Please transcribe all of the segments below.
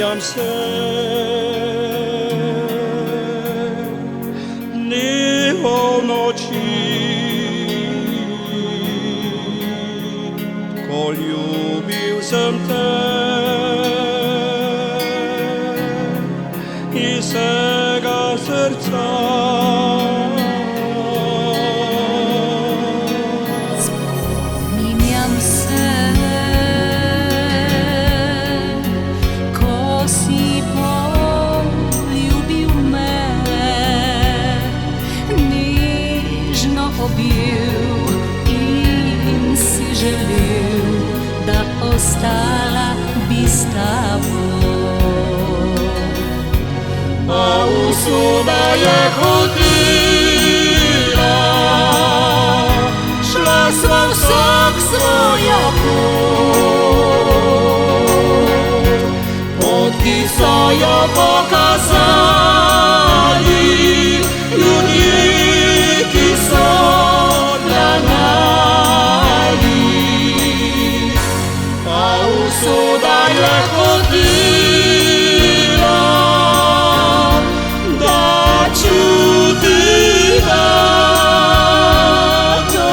Wspominam se dny wolności, ko ljubil sam te iz svega srca. In si želel, da ostala bi s tabo. A usuda je hodila, šla sva vsak svojo pot, pot, ki so jo pokazali ljudje, ki so usoda je hodila, da čutiva to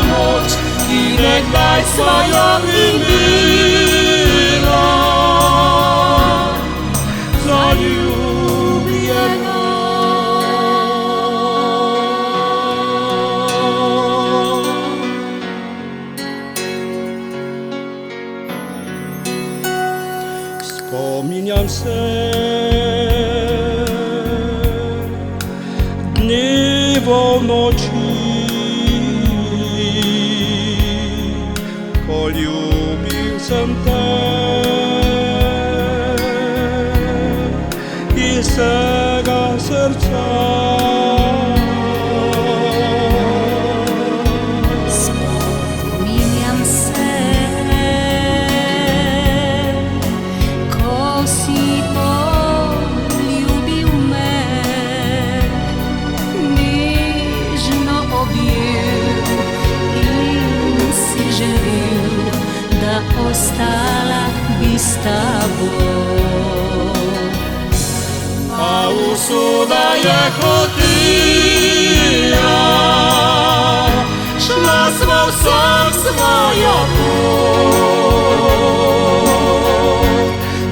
moč, ki nekdaj sva jo imela, zaljubljena. Wspominam se dni wolności, ko ljubil sam te iz svega srca. Ostala bi s tabo. A usuda je hodila, šla sva vsak svojo pot,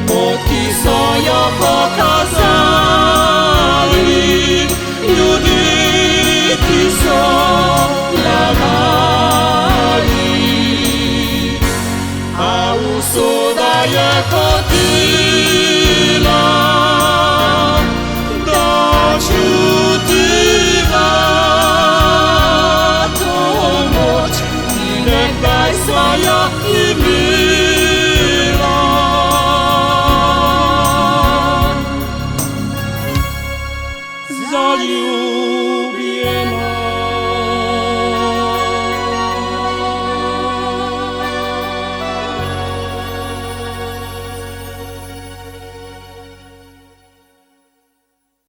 pot, ki so jo pokazali ljudje, ki so usoda je hodila, da čutiva to moč, ki nekdaj sva jo imela, zaljubljena.